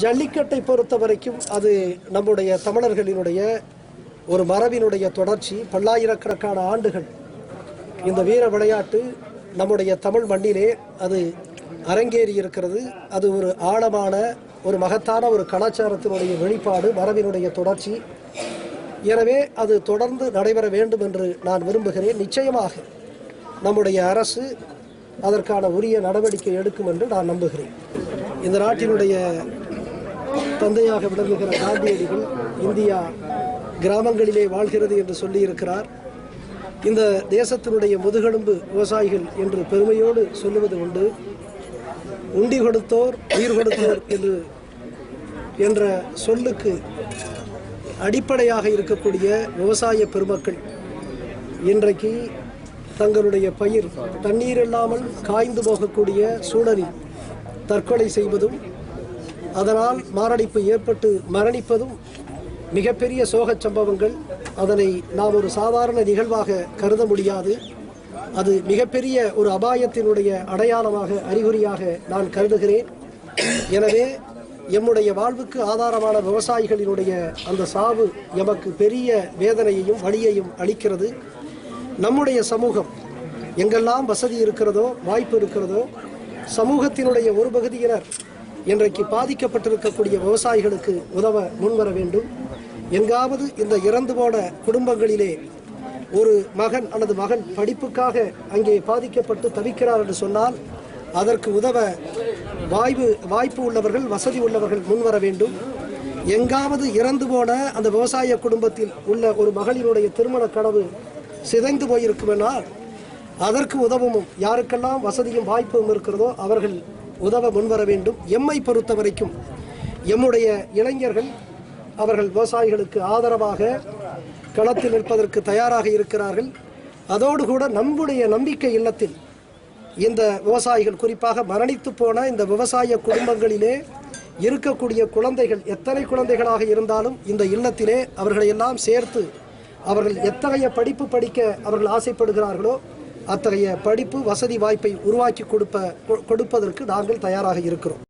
ஜல்லிக்கட்டை பொறுத்த வரைக்கும் அது நம்முடைய தமிழர்களினுடைய ஒரு மரபினுடைய தொடர்ச்சி. பல்லாயிரக்கணக்கான ஆண்டுகள் இந்த வீர விளையாட்டு நம்முடைய தமிழ் மண்ணிலே அது அரங்கேறி இருக்கிறது. அது ஒரு ஆழமான ஒரு மகத்தான ஒரு கலாச்சாரத்தினுடைய வெளிப்பாடு, மரபினுடைய தொடர்ச்சி. எனவே அது தொடர்ந்து நடைபெற வேண்டும் என்று நான் விரும்புகிறேன். நிச்சயமாக நம்முடைய அரசு அதற்கான உரிய நடவடிக்கை எடுக்கும் என்று நான் நம்புகிறேன். இந்த நாட்டினுடைய தந்தையாக விளங்குகிற காந்தியடிகள் இந்தியா கிராமங்களிலே வாழ்கிறது என்று சொல்லியிருக்கிறார். இந்த தேசத்தினுடைய முதுகெலும்பு விவசாயிகள் என்று பெருமையோடு சொல்லுவது உண்டு. உண்டி கொடுத்தோர் உயிர் கொடுத்தோர் என்ற சொல்லுக்கு அடிப்படையாக இருக்கக்கூடிய விவசாய பெருமக்கள் இன்றைக்கு தங்களுடைய பயிர் தண்ணீர் இல்லாமல் காய்ந்து போகக்கூடிய சூழலில் தற்கொலை செய்வதும் அதனால் மாரடைப்பு ஏற்பட்டு மரணிப்பதும் மிகப்பெரிய சோகச் சம்பவங்கள். அதனை நாம் ஒரு சாதாரண நிகழ்வாக கருத முடியாது. அது மிகப்பெரிய ஒரு அபாயத்தினுடைய அடையாளமாக, அறிகுறியாக நான் கருதுகிறேன். எனவே எம்முடைய வாழ்வுக்கு ஆதாரமான விவசாயிகளினுடைய அந்த சாவு எமக்கு பெரிய வேதனையையும் வலியையும் அளிக்கிறது. நம்முடைய சமூகம் எங்கெல்லாம் வசதி இருக்கிறதோ, வாய்ப்பு இருக்கிறதோ, சமூகத்தினுடைய ஒரு பகுதியினர் இன்றைக்கு பாதிக்கப்பட்டிருக்கக்கூடிய விவசாயிகளுக்கு உதவ முன்வர வேண்டும். எங்காவது இந்த இறந்து போன குடும்பங்களிலே ஒரு மகன் அல்லது மகன் படிப்புக்காக அங்கே பாதிக்கப்பட்டு தவிக்கிறார் என்று சொன்னால் அதற்கு உதவ வாய்ப்பு உள்ளவர்கள், வசதி உள்ளவர்கள் முன்வர வேண்டும். எங்காவது இறந்து போன அந்த விவசாய குடும்பத்தில் உள்ள ஒரு மகளினுடைய திருமண கனவு சிதைந்து போயிருக்குமென்றால் அதற்கு உதவும் யாருக்கெல்லாம் வசதியும் வாய்ப்பும் இருக்கிறதோ அவர்கள் உதவ முன்வர வேண்டும். எம்மை பொறுத்த வரைக்கும் எம்முடைய இளைஞர்கள் அவர்கள் விவசாயிகளுக்கு ஆதரவாக களத்தில் நிற்பதற்கு தயாராக இருக்கிறார்கள். அதோடு கூட நம்முடைய நம்பிக்கை இல்லத்தில் இந்த விவசாயிகள், குறிப்பாக மரணித்து போன இந்த விவசாய குடும்பங்களிலே இருக்கக்கூடிய குழந்தைகள் எத்தனை குழந்தைகளாக இருந்தாலும் இந்த இல்லத்திலே அவர்களை எல்லாம் சேர்த்து அவர்கள் எத்தகைய படிப்பு படிக்க அவர்கள் ஆசைப்படுகிறார்களோ அத்தகைய படிப்பு வசதி வாய்ப்பை உருவாக்கி கொடுப்பதற்கு நாங்கள் தயாராக இருக்கிறோம்.